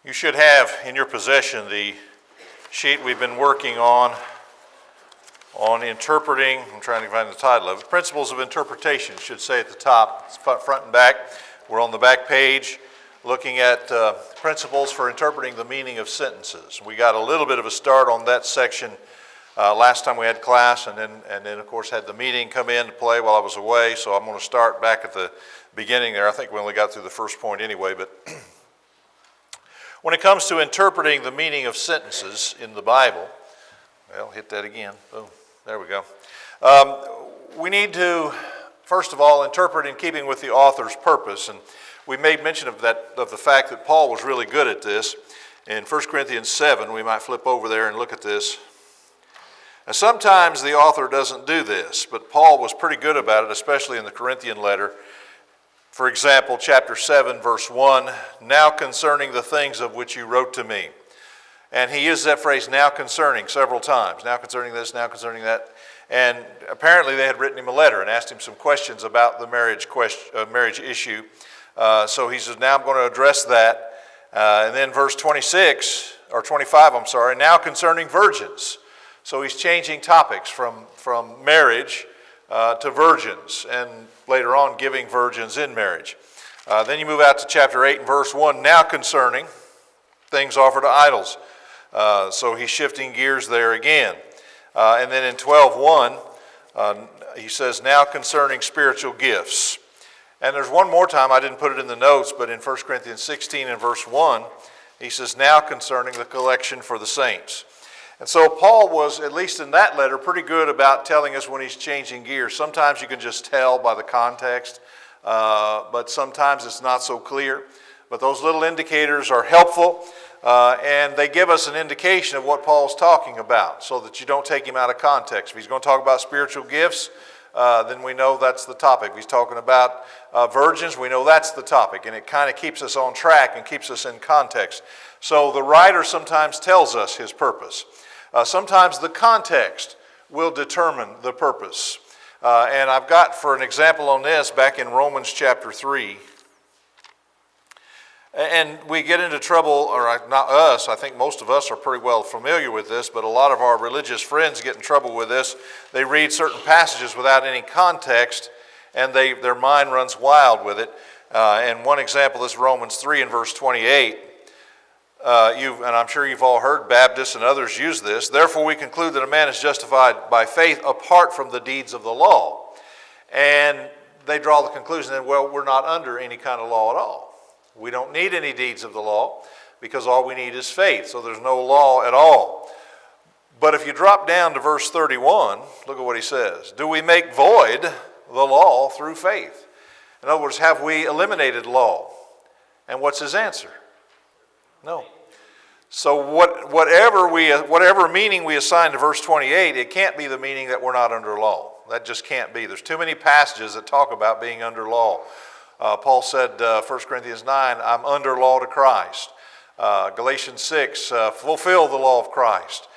You should have in your possession the sheet we've been working on interpreting. I'm trying to find the title of it. Principles of Interpretation, should say at the top. It's front and back. We're on the back page looking at principles for interpreting the meaning of sentences. We got a little bit of a start on that section last time we had class, and then of course had the meeting come in to play while I was away. So I'm going to start back at the beginning there. I think we only got through the first point anyway, but when it comes to interpreting the meaning of sentences in the Bible, well, hit that again. Boom. There we go. We need to, first of all, interpret in keeping with the author's purpose. And we made mention of the fact that Paul was really good at this. In 1 Corinthians 7, we might flip over there and look at this. Now, sometimes the author doesn't do this, but Paul was pretty good about it, especially in the Corinthian letter. For example, chapter 7, verse 1, now concerning the things of which you wrote to me. And he uses that phrase, now concerning, several times. Now concerning this, now concerning that. And apparently they had written him a letter and asked him some questions about the marriage issue. So he says, now I'm going to address that. And then verse 25, now concerning virgins. So he's changing topics from marriage to virgins, and later on giving virgins in marriage. Then you move out to chapter 8 and verse 1, now concerning things offered to idols. So he's shifting gears there again. And then in 12:1, he says, now concerning spiritual gifts. And there's one more time, I didn't put it in the notes, but in 1 Corinthians 16 and verse 1, he says, now concerning the collection for the saints. And so Paul was, at least in that letter, pretty good about telling us when he's changing gears. Sometimes you can just tell by the context, but sometimes it's not so clear. But those little indicators are helpful, and they give us an indication of what Paul's talking about so that you don't take him out of context. If he's going to talk about spiritual gifts, then we know that's the topic. If he's talking about virgins, we know that's the topic, and it kind of keeps us on track and keeps us in context. So the writer sometimes tells us his purpose. Sometimes the context will determine the purpose. And I've got, for an example on this, back in Romans chapter 3. And we get into trouble, or not us, I think most of us are pretty well familiar with this, but a lot of our religious friends get in trouble with this. They read certain passages without any context, and their mind runs wild with it. And one example is Romans 3 and verse 28. And I'm sure you've all heard Baptists and others use this. Therefore we conclude that a man is justified by faith apart from the deeds of the law. And they draw the conclusion that, well, we're not under any kind of law at all. We don't need any deeds of the law because all we need is faith. So there's no law at all. But if you drop down to verse 31, look at what he says. Do we make void the law through faith? In other words, have we eliminated law? And what's his answer? No. So whatever meaning we assign to verse 28, it can't be the meaning that we're not under law. That just can't be. There's too many passages that talk about being under law. Paul said, 1 Corinthians 9, I'm under law to Christ. Galatians 6, fulfill the law of Christ.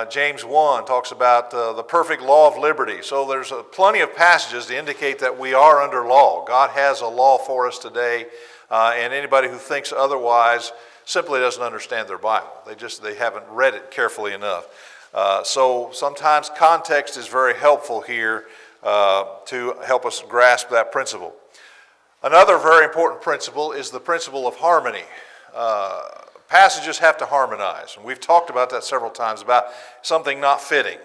James 1 talks about the perfect law of liberty. So there's plenty of passages to indicate that we are under law. God has a law for us today, and anybody who thinks otherwise simply doesn't understand their Bible. They haven't read it carefully enough. So sometimes context is very helpful here to help us grasp that principle. Another very important principle is the principle of harmony. Passages have to harmonize, and we've talked about that several times, about something not fitting.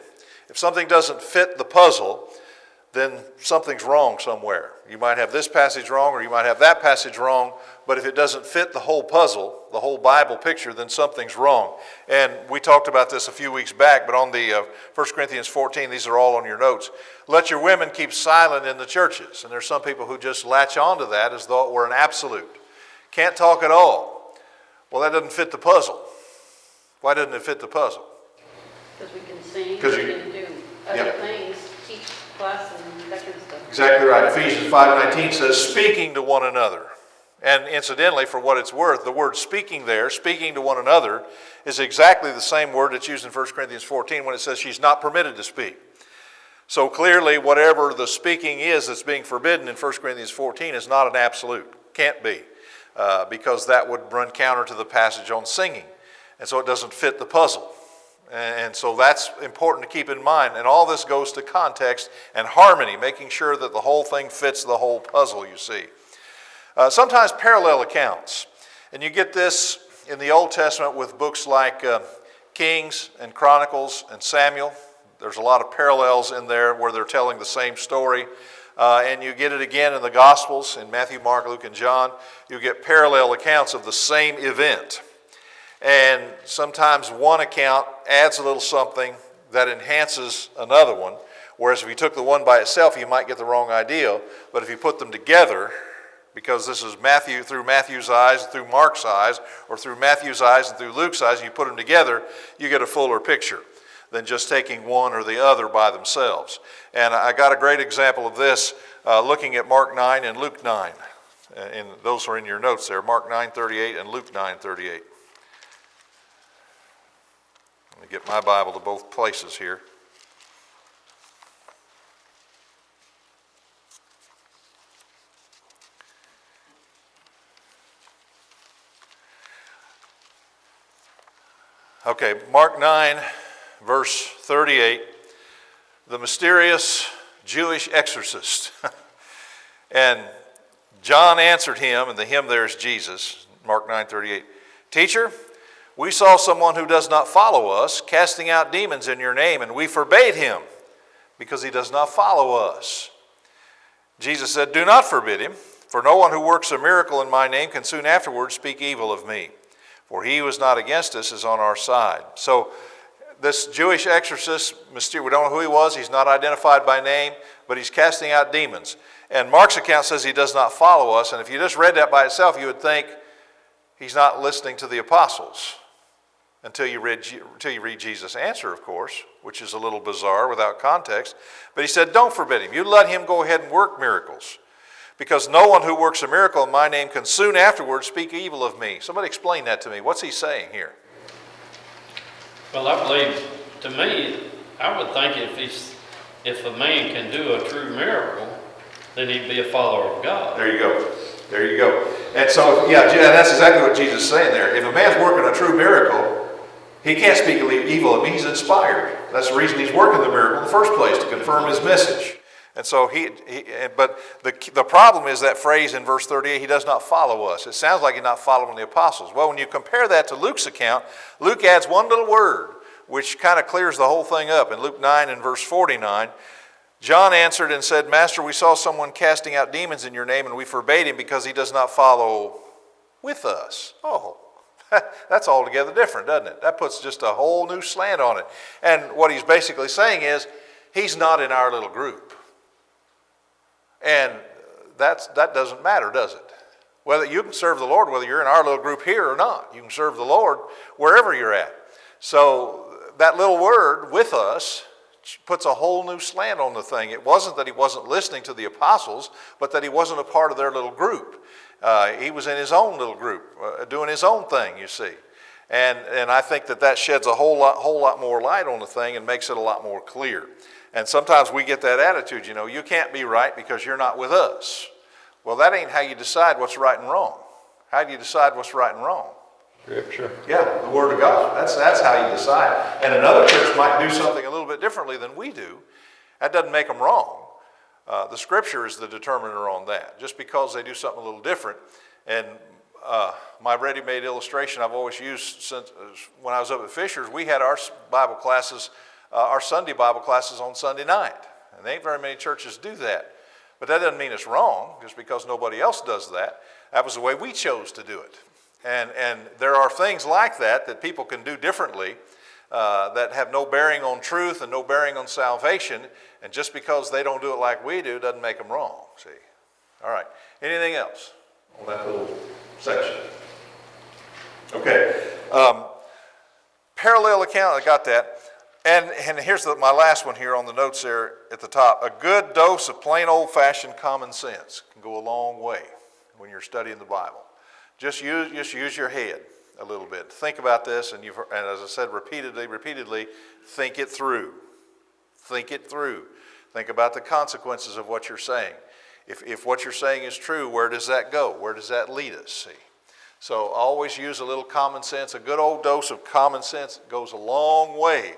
If something doesn't fit the puzzle, then something's wrong somewhere. You might have this passage wrong, or you might have that passage wrong, but if it doesn't fit the whole puzzle, the whole Bible picture, then something's wrong. And we talked about this a few weeks back, but on the 1 Corinthians 14, these are all on your notes. Let your women keep silent in the churches. And there's some people who just latch onto that as though it were an absolute. Can't talk at all. Well, that doesn't fit the puzzle. Why doesn't it fit the puzzle? Because we can sing, we can do other things, teach class and that kind of stuff. Exactly right. Ephesians 5:19 says, speaking to one another. And incidentally, for what it's worth, the word speaking there, speaking to one another, is exactly the same word that's used in 1 Corinthians 14 when it says she's not permitted to speak. So clearly, whatever the speaking is that's being forbidden in 1 Corinthians 14 is not an absolute. Can't be. because that would run counter to the passage on singing. And so it doesn't fit the puzzle. And so that's important to keep in mind. And all this goes to context and harmony, making sure that the whole thing fits the whole puzzle, you see. Sometimes parallel accounts. And you get this in the Old Testament with books like Kings and Chronicles and Samuel. There's a lot of parallels in there where they're telling the same story. And you get it again in the Gospels, in Matthew, Mark, Luke, and John. You get parallel accounts of the same event. And sometimes one account adds a little something that enhances another one. Whereas if you took the one by itself, you might get the wrong idea. But if you put them together, because this is Matthew through Matthew's eyes, through Mark's eyes, or through Matthew's eyes and through Luke's eyes, and you put them together, you get a fuller picture than just taking one or the other by themselves. And I got a great example of this looking at Mark 9 and Luke 9. And those are in your notes there, Mark 9:38 and Luke 9:38. Let me get my Bible to both places here. Okay, Mark 9, verse 38, the mysterious Jewish exorcist. And John answered him, and the him there is Jesus, Mark 9:38. Teacher, we saw someone who does not follow us casting out demons in your name, and we forbade him because he does not follow us. Jesus said, do not forbid him, for no one who works a miracle in my name can soon afterwards speak evil of me. For he who is not against us is on our side. So this Jewish exorcist, we don't know who he was. He's not identified by name, but he's casting out demons. And Mark's account says he does not follow us. And if you just read that by itself, you would think he's not listening to the apostles until you read Jesus' answer, of course, which is a little bizarre without context. But he said, don't forbid him. You let him go ahead and work miracles. Because no one who works a miracle in my name can soon afterwards speak evil of me. Somebody explain that to me. What's he saying here? Well, I believe, to me, I would think if a man can do a true miracle, then he'd be a follower of God. There you go. There you go. And so, yeah, that's exactly what Jesus is saying there. If a man's working a true miracle, he can't speak evil of me. He's inspired. That's the reason he's working the miracle in the first place, to confirm his message. And so but the problem is that phrase in verse 38, he does not follow us. It sounds like he's not following the apostles. Well, when you compare that to Luke's account, Luke adds one little word, which kind of clears the whole thing up. In Luke 9 and verse 49, John answered and said, Master, we saw someone casting out demons in your name, and we forbade him because he does not follow with us. Oh, that's altogether different, doesn't it? That puts just a whole new slant on it. And what he's basically saying is, he's not in our little group. And that doesn't matter, does it? Whether you can serve the Lord, whether you're in our little group here or not, you can serve the Lord wherever you're at. So that little word, with us, puts a whole new slant on the thing. It wasn't that he wasn't listening to the apostles, but that he wasn't a part of their little group. He was in his own little group, doing his own thing, you see. And I think that sheds a whole lot more light on the thing and makes it a lot more clear. And sometimes we get that attitude, you can't be right because you're not with us. Well, that ain't how you decide what's right and wrong. How do you decide what's right and wrong? Scripture. Yeah, the Word of God. That's how you decide. And another church might do something a little bit differently than we do. That doesn't make them wrong. The Scripture is the determiner on that. Just because they do something a little different. And my ready-made illustration I've always used since when I was up at Fisher's, we had our Bible classes, our Sunday Bible classes on Sunday night. And there ain't very many churches do that. But that doesn't mean it's wrong just because nobody else does that. That was the way we chose to do it. And there are things like that people can do differently that have no bearing on truth and no bearing on salvation. And just because they don't do it like we do doesn't make them wrong, see. All right. Anything else on that little section? Okay. Parallel account, I got that. And here's my last one here on the notes there at the top. A good dose of plain old-fashioned common sense can go a long way when you're studying the Bible. Just use your head a little bit. Think about this, and as I said repeatedly, think it through. Think it through. Think about the consequences of what you're saying. If what you're saying is true, where does that go? Where does that lead us? See? So always use a little common sense. A good old dose of common sense goes a long way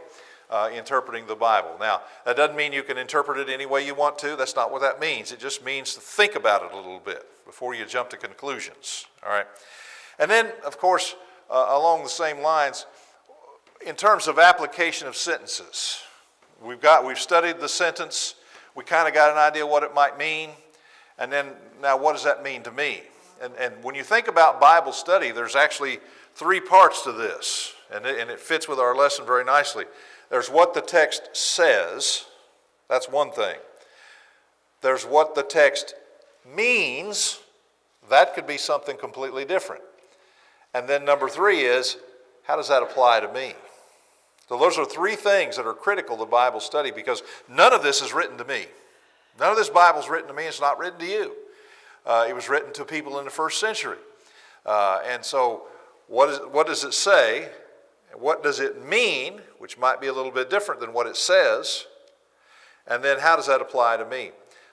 interpreting the Bible. Now, that doesn't mean you can interpret it any way you want to. That's not what that means. It just means to think about it a little bit before you jump to conclusions. All right. And then, of course, along the same lines, in terms of application of sentences, we've studied the sentence. We kind of got an idea what it might mean. And then, now what does that mean to me? And when you think about Bible study, there's actually three parts to this, and it fits with our lesson very nicely. There's what the text says. That's one thing. There's what the text means. That could be something completely different. And then number three is, how does that apply to me? So those are three things that are critical to Bible study, because none of this is written to me. None of this Bible is written to me. It's not written to you. It was written to people in the first century. And so what does it say? What does it mean, which might be a little bit different than what it says? And then how does that apply to me?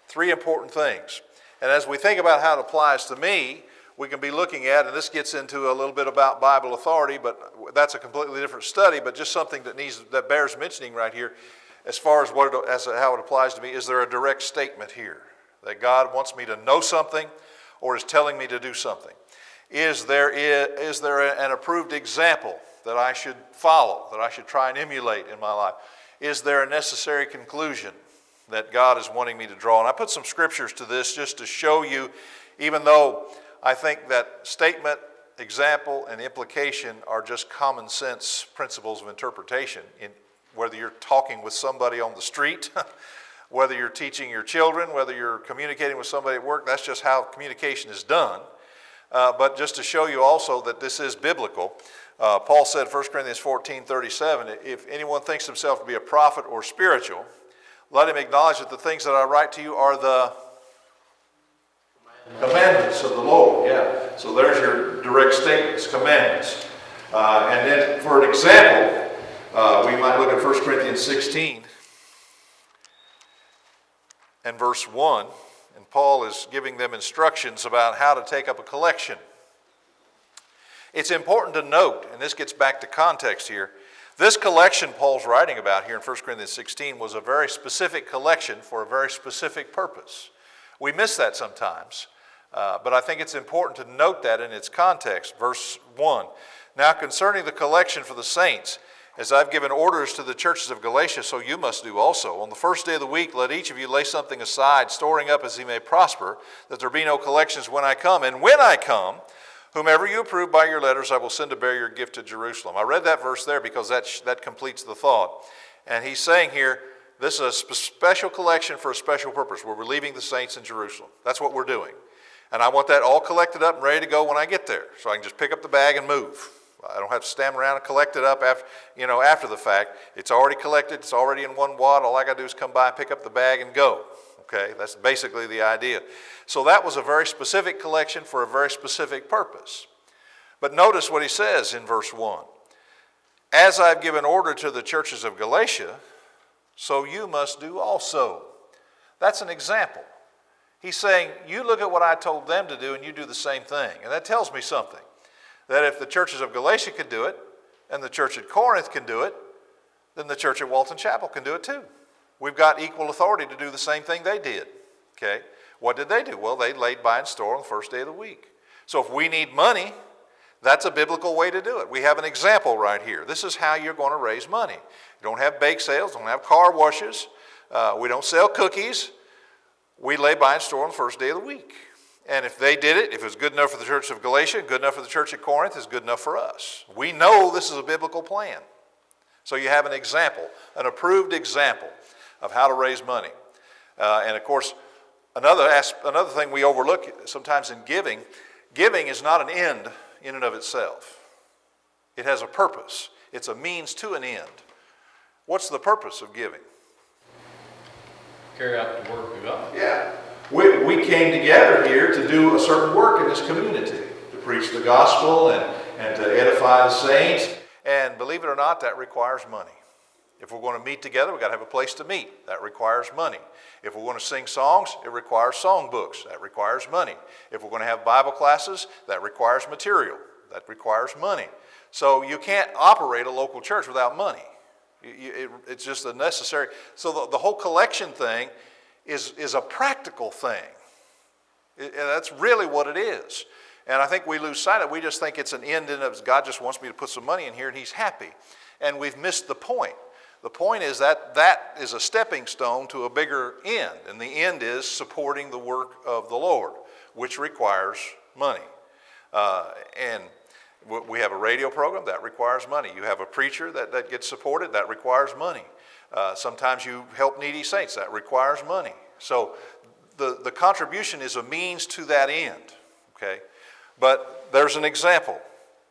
Three important things. And as we think about how it applies to me, we can be looking at, and this gets into a little bit about Bible authority, but that's a completely different study, but just something that bears mentioning right here as far as how it applies to me. Is there a direct statement here that God wants me to know something or is telling me to do something? Is there an approved example that I should follow, that I should try and emulate in my life? Is there a necessary conclusion that God is wanting me to draw? And I put some scriptures to this just to show you, even though I think that statement, example, and implication are just common sense principles of interpretation, in whether you're talking with somebody on the street, whether you're teaching your children, whether you're communicating with somebody at work. That's just how communication is done. But just to show you also that this is biblical, Paul said, 1 Corinthians 14:37, if anyone thinks himself to be a prophet or spiritual, let him acknowledge that the things that I write to you are the commandments of the Lord. Yeah. So there's your direct statements, commandments. And then for an example, we might look at 1 Corinthians 16 and verse 1. And Paul is giving them instructions about how to take up a collection. It's important to note, and this gets back to context here, this collection Paul's writing about here in 1 Corinthians 16 was a very specific collection for a very specific purpose. We miss that sometimes, but I think it's important to note that in its context. Verse 1, now concerning the collection for the saints, as I've given orders to the churches of Galatia, so you must do also. On the first day of the week, let each of you lay something aside, storing up as he may prosper, that there be no collections when I come. And when I come, whomever you approve by your letters, I will send to bear your gift to Jerusalem. I read that verse there because that completes the thought. And he's saying here, this is a special collection for a special purpose. We're relieving the saints in Jerusalem. That's what we're doing. And I want that all collected up and ready to go when I get there, so I can just pick up the bag and move. I don't have to stand around and collect it up after the fact. It's already collected. It's already in one wad. All I got to do is come by, pick up the bag, and go. Okay, that's basically the idea. So that was a very specific collection for a very specific purpose. But notice what he says in verse 1. As I've given order to the churches of Galatia, so you must do also. That's an example. He's saying, you look at what I told them to do and you do the same thing. And that tells me something. That if the churches of Galatia could do it, and the church at Corinth can do it, then the church at Walton Chapel can do it too. We've got equal authority to do the same thing they did. Okay? What did they do? Well, they laid by and store on the first day of the week. So if we need money, that's a biblical way to do it. We have an example right here. This is how you're going to raise money. You don't have bake sales, don't have car washes, we don't sell cookies. We lay by and store on the first day of the week. And if they did it, if it was good enough for the church of Galatia, good enough for the church at Corinth, it's good enough for us. We know this is a biblical plan. So you have an example, an approved example of how to raise money. And of course, another thing we overlook sometimes in giving is not an end in and of itself. It has a purpose. It's a means to an end. What's the purpose of giving? Carry out the work of God. Yeah. We came together here to do a certain work in this community, to preach the gospel and to edify the saints. And believe it or not, that requires money. If we're going to meet together, we've got to have a place to meet. That requires money. If we're going to sing songs, it requires song books. That requires money. If we're going to have Bible classes, that requires material. That requires money. So you can't operate a local church without money. It's just a necessary. So the whole collection thing is a practical thing. And that's really what it is. And I think we lose sight of it. We just think it's an end in of God just wants me to put some money in here and he's happy. And we've missed the point. The point is that that is a stepping stone to a bigger end. And the end is supporting the work of the Lord, which requires money. And we have a radio program, that requires money. You have a preacher that gets supported, that requires money. Sometimes you help needy saints, that requires money. So the contribution is a means to that end, okay? But there's an example,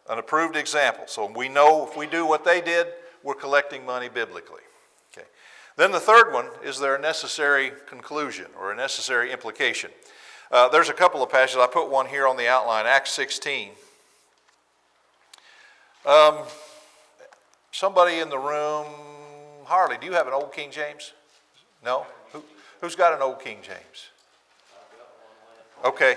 an approved example. So we know if we do what they did, we're collecting money biblically, okay? Then the third one, is there a necessary conclusion or a necessary implication? There's a couple of passages. I put one here on the outline, Acts 16. Somebody in the room, Harley, do you have an old King James? No? Who's got an old King James? Okay.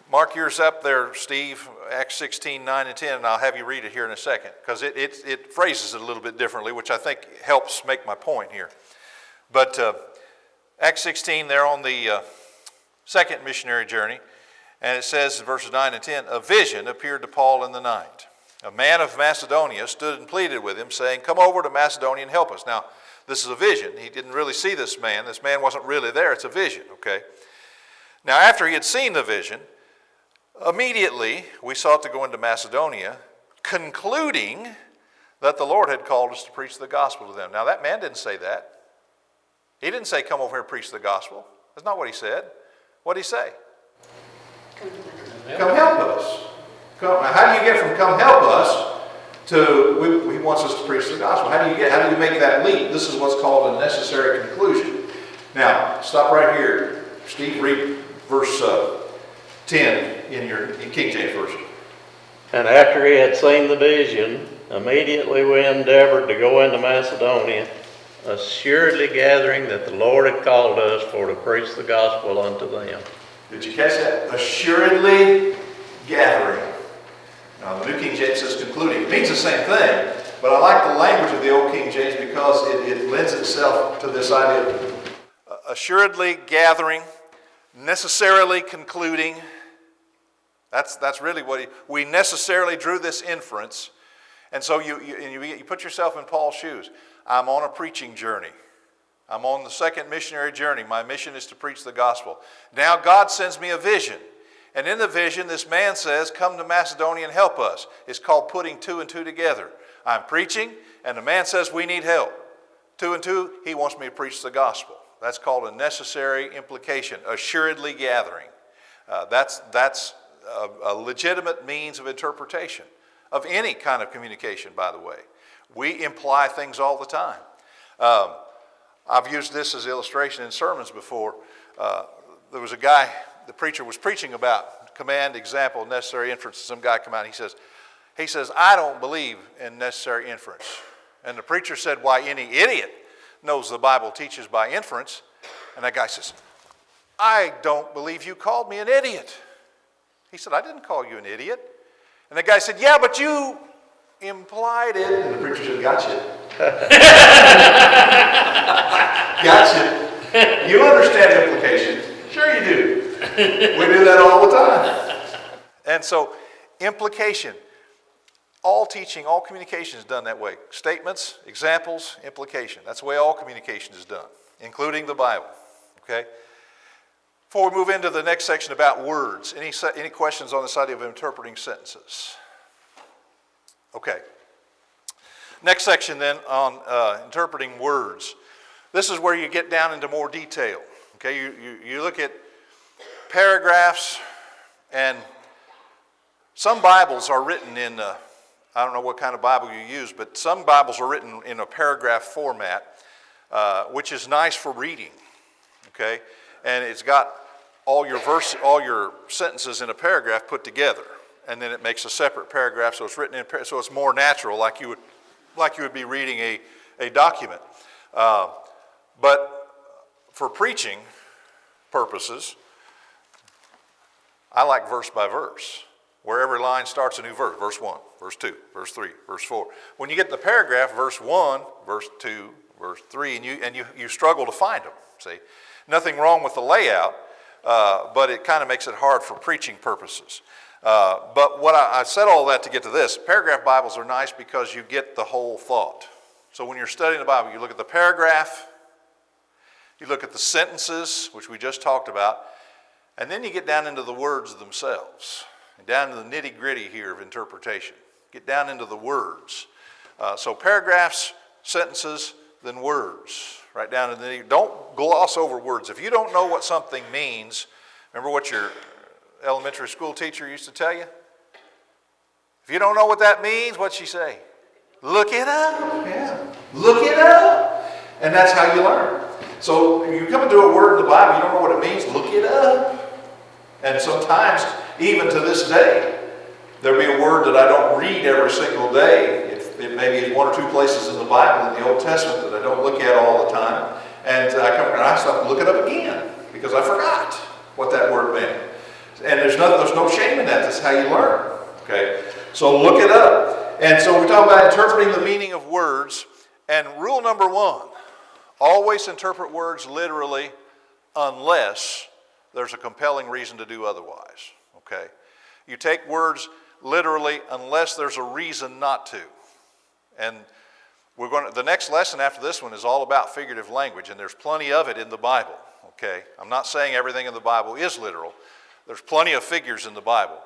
Mark yours up there, Steve, Acts 16, 9 and 10, and I'll have you read it here in a second, because it phrases it a little bit differently, which I think helps make my point here. But Acts 16, they're on the second missionary journey, and it says in verses 9 and 10, a vision appeared to Paul in the night. A man of Macedonia stood and pleaded with him, saying, come over to Macedonia and help us. Now, this is a vision. He didn't really see this man. This man wasn't really there. It's a vision, okay? Now, after he had seen the vision, immediately we sought to go into Macedonia, concluding that the Lord had called us to preach the gospel to them. Now, that man didn't say that. He didn't say, come over here and preach the gospel. That's not what he said. What did he say? Come help us. Now, how do you get from come help us to he wants us to preach the gospel? How do you make that leap? This is what's called a necessary conclusion. Now, stop right here. Steve, read verse 10 in King James Version. And after he had seen the vision, immediately we endeavored to go into Macedonia, assuredly gathering that the Lord had called us for to preach the gospel unto them. Did you catch that? Assuredly gathering. Now, the New King James says concluding. It means the same thing, but I like the language of the Old King James because it lends itself to this idea of assuredly gathering, necessarily concluding. That's really what we necessarily drew this inference. And so you put yourself in Paul's shoes. I'm on a preaching journey. I'm on the second missionary journey. My mission is to preach the gospel. Now God sends me a vision. And in the vision, this man says, come to Macedonia and help us. It's called putting two and two together. I'm preaching, and the man says we need help. 2 and 2, he wants me to preach the gospel. That's called a necessary implication, assuredly gathering. That's a legitimate means of interpretation of any kind of communication, by the way. We imply things all the time. I've used this as illustration in sermons before. There was a guy, the preacher was preaching about command, example, necessary inference. Some guy come out and he says, I don't believe in necessary inference. And the preacher said, why, any idiot knows the Bible teaches by inference. And that guy says, I don't believe you called me an idiot. He said, I didn't call you an idiot. And the guy said, yeah, but you implied it. And the preacher said, gotcha. Gotcha. You understand implications. Sure you do. We do that all the time. And so, implication. All teaching, all communication is done that way. Statements, examples, implication. That's the way all communication is done, including the Bible. Okay? Before we move into the next section about words, any questions on this idea of interpreting sentences? Okay. Next section then on interpreting words. This is where you get down into more detail. Okay, you look at paragraphs, and some Bibles are written in, I don't know what kind of Bible you use, but some Bibles are written in a paragraph format, which is nice for reading. Okay, and it's got all your sentences in a paragraph put together, and then it makes a separate paragraph, so it's written in, so it's more natural, like you would like you would be reading a document. But for preaching purposes, I like verse by verse, where every line starts a new verse. Verse 1, verse 2, verse 3, verse 4. When you get in the paragraph, verse 1, verse 2, verse 3, and you struggle to find them, see. Nothing wrong with the layout, but it kind of makes it hard for preaching purposes. But what I said all that to get to this. Paragraph Bibles are nice because you get the whole thought. So when you're studying the Bible, you look at the paragraph, you look at the sentences, which we just talked about, and then you get down into the words themselves, and down to the nitty-gritty here of interpretation. Get down into the words. So paragraphs, sentences, then words. Right down to the nitty. Don't gloss over words. If you don't know what something means, remember what your elementary school teacher used to tell you? If you don't know what that means, what'd she say? Look it up. Yeah. Look it up. And that's how you learn. So if you come into a word in the Bible, you don't know what it means, look it up. And sometimes, even to this day, there'll be a word that I don't read every single day. It may be in one or two places in the Bible, in the Old Testament, that I don't look at all the time. And I come and I stop and look it up again because I forgot what that word meant. And there's no shame in that. That's how you learn. Okay? So look it up. And so we talk about interpreting the meaning of words. And rule number 1, always interpret words literally unless there's a compelling reason to do otherwise. Okay? You take words literally unless there's a reason not to. And the next lesson after this one is all about figurative language, and there's plenty of it in the Bible. Okay? I'm not saying everything in the Bible is literal. There's plenty of figures in the Bible.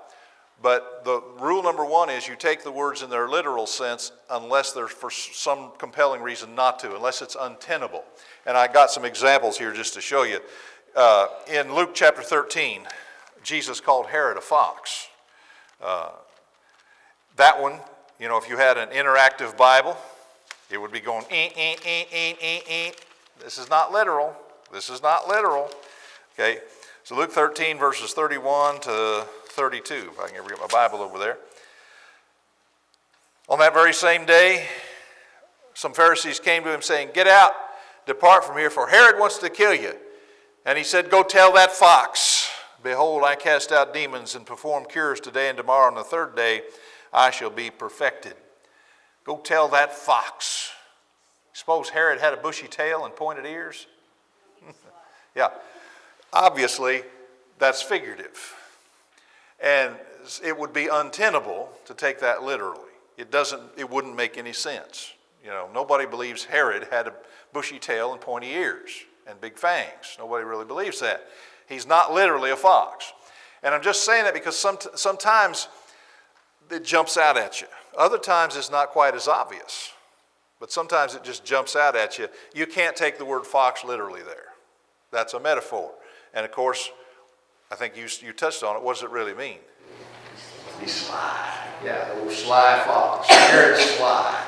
But the rule number 1 is you take the words in their literal sense unless there's for some compelling reason not to, unless it's untenable. And I got some examples here just to show you. In Luke chapter 13, Jesus called Herod a fox. That one, you know, if you had an interactive Bible, it would be going, This is not literal. This is not literal. Okay, so Luke 13, verses 31 to 32, if I can ever get my Bible over there. On that very same day, some Pharisees came to him saying, "Get out, depart from here, for Herod wants to kill you." And he said, "Go tell that fox, behold, I cast out demons and perform cures today and tomorrow, and the third day I shall be perfected." Go tell that fox. Suppose Herod had a bushy tail and pointed ears? Yeah, obviously that's figurative. And it would be untenable to take that literally. It wouldn't make any sense. You know, nobody believes Herod had a bushy tail and pointy ears and big fangs. Nobody really believes that. He's not literally a fox. And I'm just saying that because sometimes it jumps out at you. Other times it's not quite as obvious. But sometimes it just jumps out at you. You can't take the word fox literally there. That's a metaphor. And of course, I think you touched on it. What does it really mean? He's sly. Yeah, the old sly fox. Herod's sly.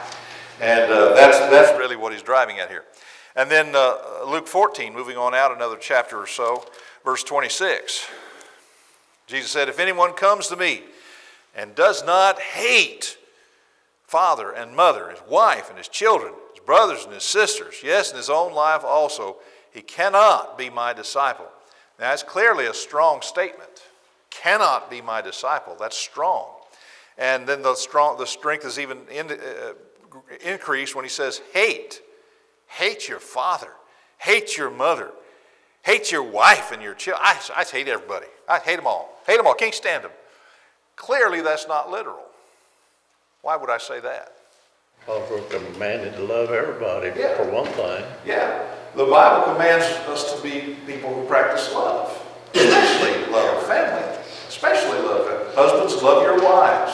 And that's really what he's driving at here. And then Luke 14, moving on out another chapter or so, verse 26. Jesus said, "If anyone comes to me and does not hate father and mother, his wife and his children, his brothers and his sisters, yes, and his own life also, he cannot be my disciple." Now, that's clearly a strong statement. Cannot be my disciple. That's strong. And then the strength is even increased when he says hate. Hate your father. Hate your mother. Hate your wife and your children. I hate everybody. I hate them all. Hate them all. Can't stand them. Clearly, that's not literal. Why would I say that? Because we're commanded to love everybody, Yeah. for one thing. Yeah. The Bible commands us to be people who practice love. Especially love family. Especially love family. Husbands, love your wives.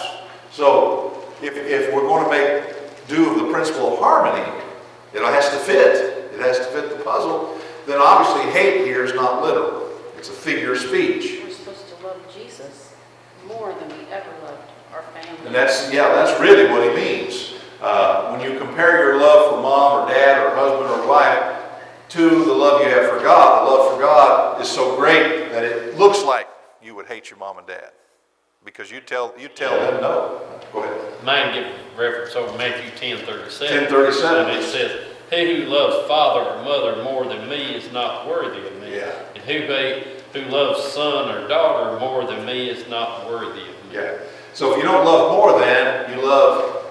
So if we're going to make do of the principle of harmony, it has to fit. It has to fit the puzzle. Then obviously hate here is not literal. It's a figure of speech. We're supposed to love Jesus more than we ever loved our family. And that's really what he means. When you compare your love for mom or dad or husband or wife to the love you have for God, the love for God is so great that it looks like you would hate your mom and dad. Because you tell them no. Go ahead. Mine give reference over Matthew 10:37. 10:37. And it says, "He who loves father or mother more than me is not worthy of me. Yeah. And who loves son or daughter more than me is not worthy of me." Yeah. So if you don't love more than, you love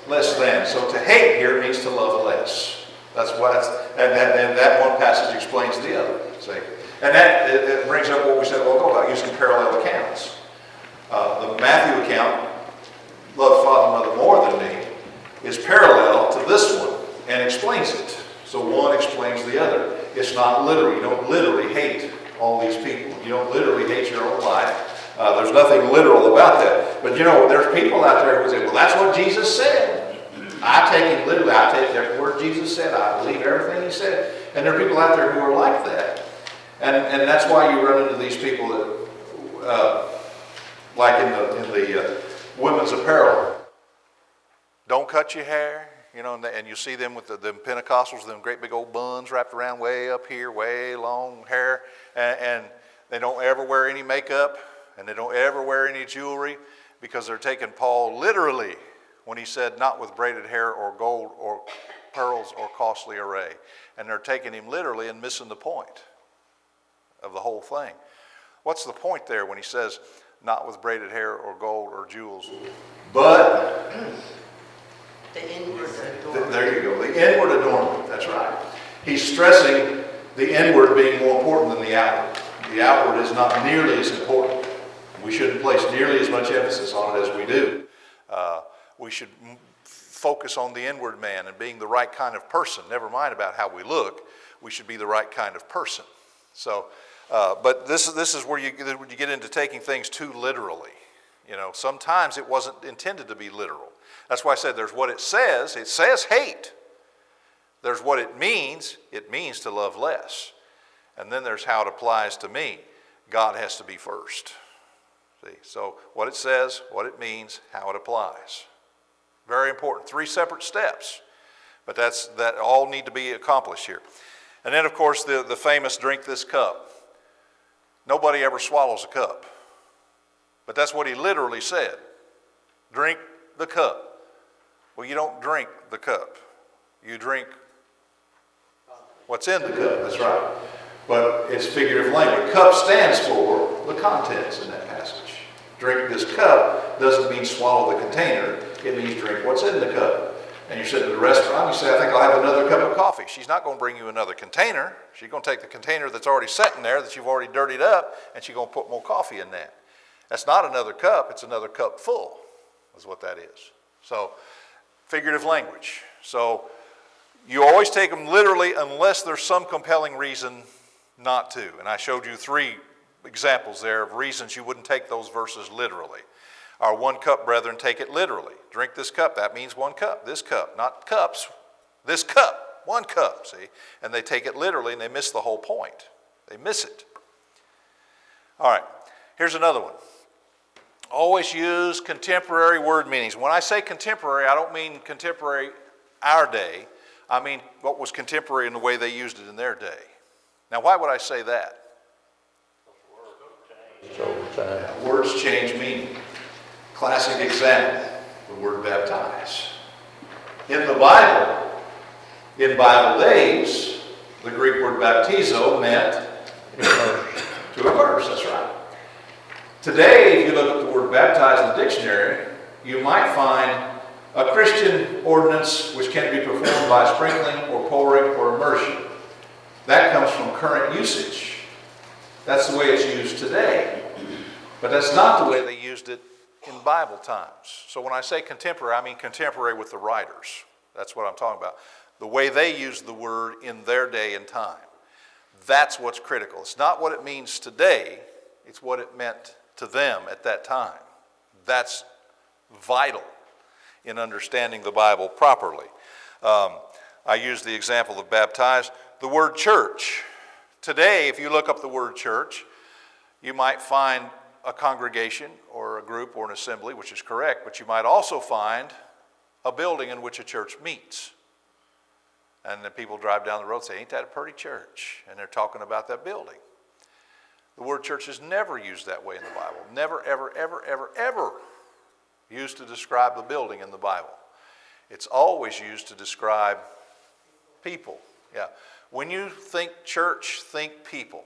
less than. So to hate here means to love less. That's what, and that one passage explains the other. See, and that it brings up what we said a while ago about using parallel accounts. The Matthew account, love father and mother more than me, is parallel to this one and explains it. So one explains the other. It's not literal. You don't literally hate all these people. You don't literally hate your own life. There's nothing literal about that. But you know, there's people out there who say, well, that's what Jesus said. I take it literally. I take every word Jesus said. I believe everything he said. And there are people out there who are like that. And that's why you run into these people that, like in the women's apparel, don't cut your hair. You know, and you see them with the Pentecostals, them great big old buns wrapped around way up here, way long hair, and they don't ever wear any makeup, and they don't ever wear any jewelry, because they're taking Paul literally when he said, not with braided hair or gold or pearls or costly array. And they're taking him literally and missing the point of the whole thing. What's the point there when he says, not with braided hair or gold or jewels, but The inward adornment. there you go, the inward adornment, that's right. He's stressing the inward being more important than the outward. The outward is not nearly as important. We shouldn't place nearly as much emphasis on it as we do. We should focus on the inward man and being the right kind of person. Never mind about how we look. We should be the right kind of person. So, but this is where you get into taking things too literally. You know, sometimes it wasn't intended to be literal. That's why I said there's what it says. It says hate. There's what it means. It means to love less. And then there's how it applies to me. God has to be first. See, so what it says, what it means, how it applies. Very important. 3 separate steps. But that all need to be accomplished here. And then, of course, the famous drink this cup. Nobody ever swallows a cup. But that's what he literally said. Drink the cup. Well, you don't drink the cup. You drink what's in the cup. That's right. But it's figurative language. Cup stands for the contents in that passage. Drink this cup doesn't mean swallow the container. It means drink what's in the cup. And you're sitting at a restaurant, you say, I think I'll have another cup of coffee. She's not going to bring you another container. She's going to take the container that's already sitting there that you've already dirtied up, and she's going to put more coffee in that. That's not another cup. It's another cup full is what that is. So figurative language. So you always take them literally unless there's some compelling reason not to. And I showed you 3 examples there of reasons you wouldn't take those verses literally. Our 1 cup brethren take it literally. Drink this cup. That means 1 cup. This cup, not cups. This cup, 1 cup, see? And they take it literally and they miss the whole point. They miss it. All right, here's another one. Always use contemporary word meanings. When I say contemporary, I don't mean contemporary our day. I mean what was contemporary in the way they used it in their day. Now, why would I say that? Words change meaning. Classic example, the word baptize. In the Bible, in Bible days, the Greek word baptizo meant to immerse, that's right. Today, if you look at the word baptize in the dictionary, you might find a Christian ordinance which can be performed by sprinkling or pouring or immersion. That comes from current usage. That's the way it's used today. But that's not the way they used it in Bible times. So when I say contemporary, I mean contemporary with the writers. That's what I'm talking about. The way they used the word in their day and time. That's what's critical. It's not what it means today. It's what it meant to them at that time. That's vital in understanding the Bible properly. I use the example of baptize. The word church. Today, if you look up the word church, you might find a congregation or a group or an assembly, which is correct, but you might also find a building in which a church meets. And then people drive down the road and say, ain't that a pretty church? And they're talking about that building. The word church is never used that way in the Bible. Never, ever, ever, ever, ever used to describe the building in the Bible. It's always used to describe people. Yeah. When you think church, think people.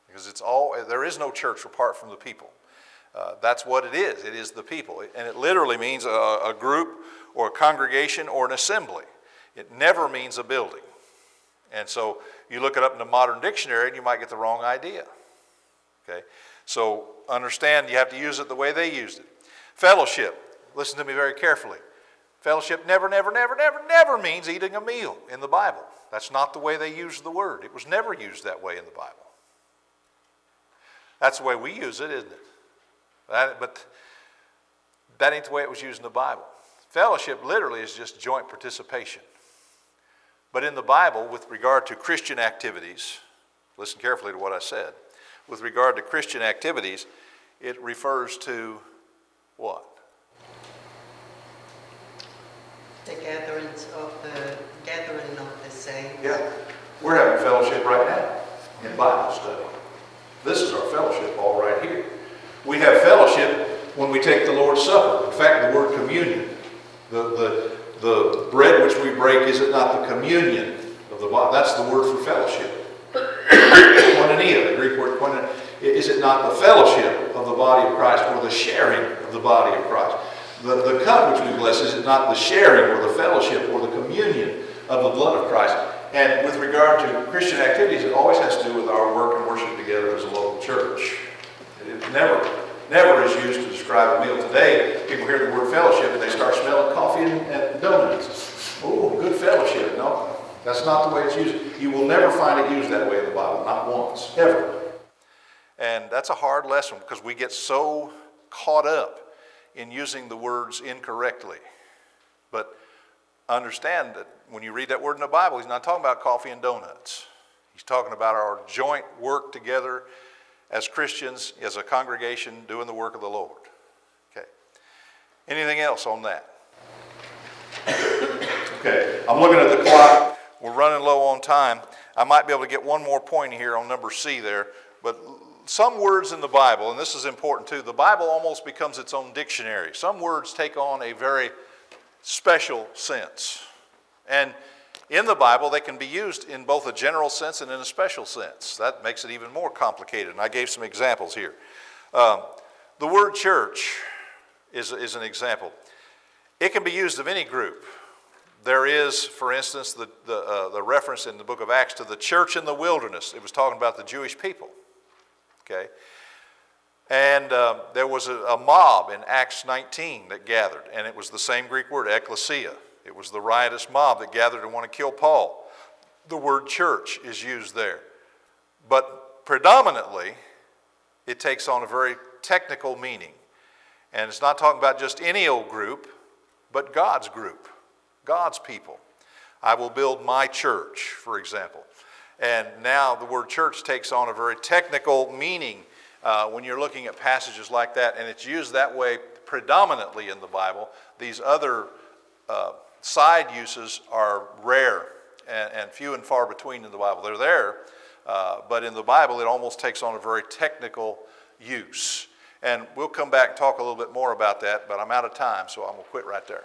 Because there is no church apart from the people. That's what it is. It is the people. And it literally means a group or a congregation or an assembly. It never means a building. And so you look it up in the modern dictionary and you might get the wrong idea. Okay? So understand you have to use it the way they used it. Fellowship. Listen to me very carefully. Fellowship never, never, never, never, never means eating a meal in the Bible. That's not the way they used the word. It was never used that way in the Bible. That's the way we use it, isn't it? But that ain't the way it was used in the Bible. Fellowship literally is just joint participation. But in the Bible, with regard to Christian activities, listen carefully to what I said. With regard to Christian activities, it refers to what? The gathering of the saints. Yeah. We're having fellowship right now in Bible study. This is our fellowship all right here. We have fellowship when we take the Lord's Supper. In fact, the word communion, the bread which we break, is it not the communion of the body? That's the word for fellowship. Koinonia, the Greek word koinonia. Is it not the fellowship of the body of Christ, or the sharing of the body of Christ? The cup which we bless, is it not the sharing or the fellowship or the communion of the blood of Christ? And with regard to Christian activities, it always has to do with our work and worship together as a local church. It never is used to describe a meal. Today, people hear the word fellowship and they start smelling coffee and donuts. Oh, good fellowship. No, that's not the way it's used. You will never find it used that way in the Bible, not once, ever. And that's a hard lesson because we get so caught up in using the words incorrectly. But understand that when you read that word in the Bible, he's not talking about coffee and donuts. He's talking about our joint work together as Christians, as a congregation, doing the work of the Lord. Okay. Anything else on that? Okay. I'm looking at the clock. We're running low on time. I might be able to get one more point here on number C there, but some words in the Bible, and this is important too, the Bible almost becomes its own dictionary. Some words take on a very special sense. And in the Bible, they can be used in both a general sense and in a special sense. That makes it even more complicated, and I gave some examples here. The word church is an example. It can be used of any group. There is, for instance, the reference in the book of Acts to the church in the wilderness. It was talking about the Jewish people. Okay, and there was a mob in Acts 19 that gathered, and it was the same Greek word, ekklesia. It was the riotous mob that gathered and want to kill Paul. The word church is used there. But predominantly, it takes on a very technical meaning. And it's not talking about just any old group, but God's group, God's people. I will build my church, for example. And now the word church takes on a very technical meaning when you're looking at passages like that, and it's used that way predominantly in the Bible. These other side uses are rare and few and far between in the Bible. They're there, but in the Bible it almost takes on a very technical use. And we'll come back and talk a little bit more about that, but I'm out of time, so I'm going to quit right there.